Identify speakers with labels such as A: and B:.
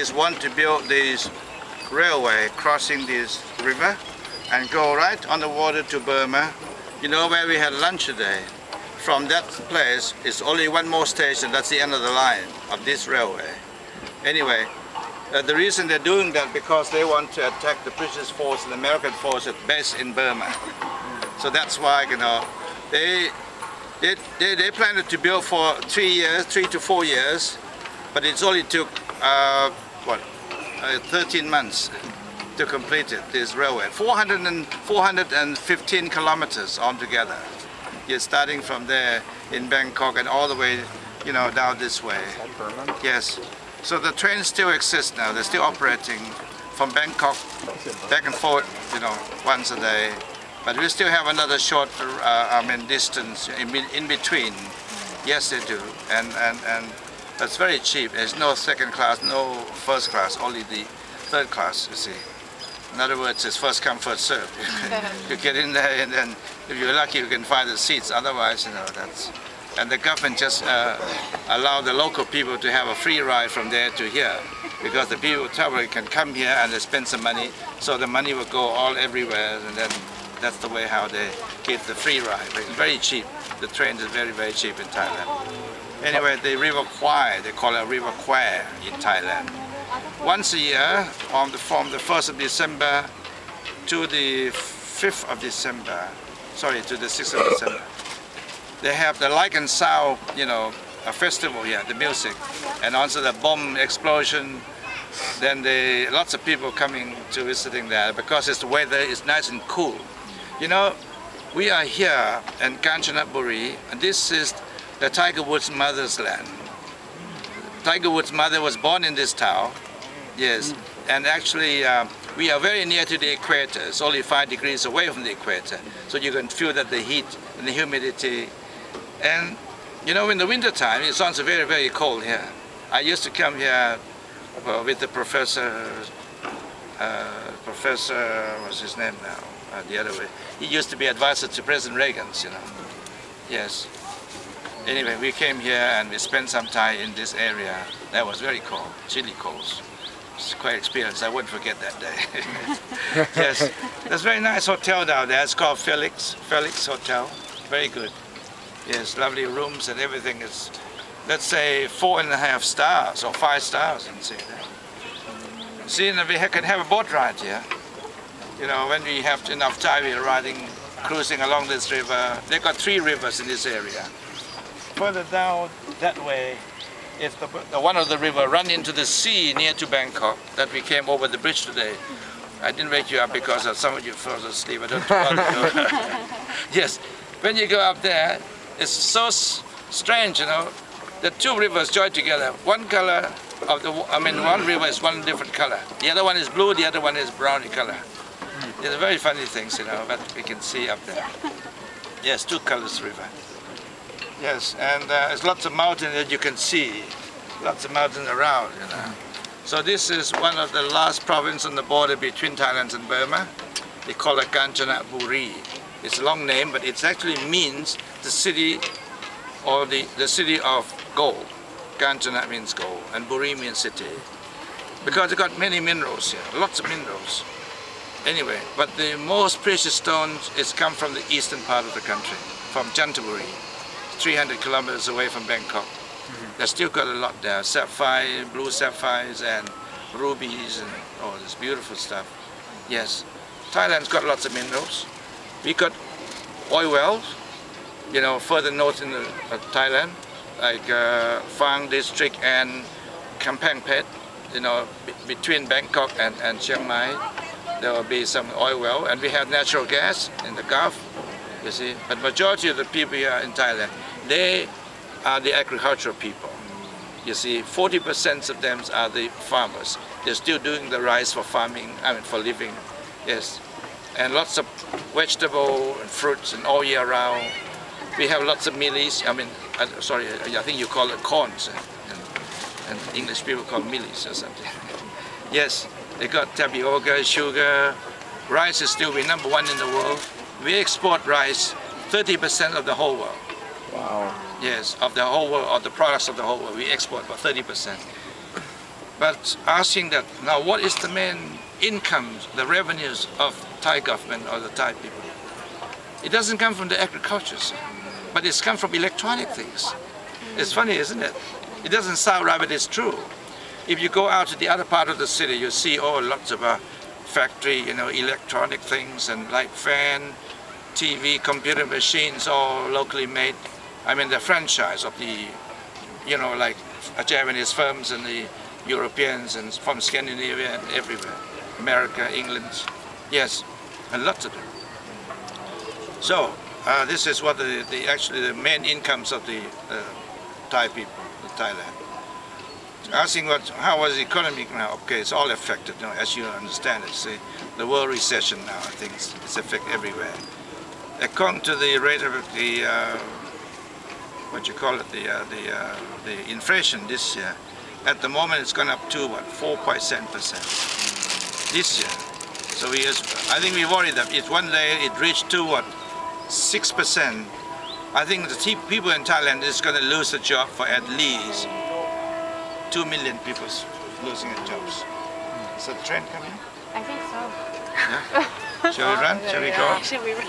A: Chinese want to build this railway crossing this river and go right on the water to Burma. You know where we had lunch today? From that place, it's only one more station. That's the end of the line of this railway. Anyway, the reason they're doing that because they want to attack the British force and the American force based in Burma. So that's why, you know, they planned to build for 3 to 4 years, but it's only took 13 months to complete it. This railway, 415 kilometers altogether. You're starting from there in Bangkok and all the way, you know, down this way. Yes. So the trains still exist now. They're still operating from Bangkok back and forth, you know, once a day. But we still have another short, distance in between. Yes, they do. And that's very cheap. There's no second class, no first class, only the third class, you see. In other words, it's first come, first served. You get in there and then if you're lucky you can find the seats, otherwise, you know, that's... And the government just allow the local people to have a free ride from there to here because the people traveling can come here and they spend some money, so the money will go all everywhere, and then that's the way how they give the free ride. But it's very cheap. The train is very, very cheap in Thailand. Anyway, the river Kwai, they call it River Kwai in Thailand. Once a year, from the 1st of December to the 5th of December, sorry, to the 6th of December, they have the light and sound, you know, a festival here, the music, and also the bomb explosion. Then lots of people coming to visiting there because the weather is nice and cool. You know, we are here in Kanchanaburi, and this is the Tiger Woods' mother's land. Tiger Woods' mother was born in this town, yes, and actually we are very near to the equator. It's only 5 degrees away from the equator, so you can feel that the heat and the humidity. And you know, in the winter time, it sounds very, very cold here. I used to come here with the professor, what's his name now? The other way. He used to be advisor to President Reagan's, you know. Yes. Anyway, we came here and we spent some time in this area. That was very cold, chilly cold. It's quite experience. I won't forget that day. Yes. There's a very nice hotel down there. It's called Felix Hotel. Very good. Yes, lovely rooms and everything is, let's say, 4.5 stars or 5 stars, and say that. See, and we can have a boat ride here. You know, when we have enough time, we're cruising along this river. They've got 3 rivers in this area. Further down that way, it's the one of the river run into the sea near to Bangkok that we came over the bridge today. I didn't wake you up because some of you fell asleep. I don't bother you. Yes, when you go up there, it's so strange, you know. The 2 rivers join together. One color of one river is one different color. The other one is blue, the other one is browny color. It's very funny things, you know, that we can see up there. Yes, 2 colors river. Yes, and there's lots of mountains that you can see. Lots of mountains around, you know. So this is one of the last provinces on the border between Thailand and Burma. They call it Kanchanaburi. It's a long name, but it actually means the city, or the city of gold. Kanchana means gold, and Buri means city. Because they got many minerals here, lots of minerals. Anyway, but the most precious stones is come from the eastern part of the country, from Chanthaburi, 300 kilometers away from Bangkok. They still got a lot there, sapphire, blue sapphires, and rubies, and all this beautiful stuff. Yes, Thailand's got lots of minerals. We got oil wells, you know, further north in Thailand, like Phang district and Kampang Phet, you know, between Bangkok and Chiang Mai. There will be some oil well, and we have natural gas in the Gulf, you see. But majority of the people here in Thailand, they are the agricultural people. You see, 40% of them are the farmers. They're still doing the rice for farming, for living, yes. And lots of vegetable and fruits and all year round. We have lots of mealies. I think you call it corns, and English people call mealies or something. Yes, they got tapioca, sugar. Rice is still #1 in the world. We export rice 30% of the whole world. Wow. Yes, of the whole world, of the products of the whole world, we export about 30%. But asking that, now what is the main income, the revenues of Thai government or the Thai people? It doesn't come from the agriculture, but it's come from electronic things. It's funny, isn't it? It doesn't sound right, but it's true. If you go out to the other part of the city, you see lots of factory, electronic things, and like fan, TV, computer machines, all locally made. I mean, the franchise of the, like Japanese firms and the Europeans and from Scandinavia and everywhere, America, England, yes, and lots of them. So this is what actually the main incomes of the Thai people, Thailand. Asking how was the economy now? Okay, it's all affected, as you understand it. See, the world recession now, I think it's affected everywhere. According to the rate of the the inflation this year, at the moment it's gone up to 4.7% this year. So I think we worried that if one day it reached to 6%, I think the people in Thailand is going to lose a job for at least 2 million people losing their jobs. Is that the trend coming?
B: I think so.
A: Yeah? Shall we run? Shall we go?
B: Should we run?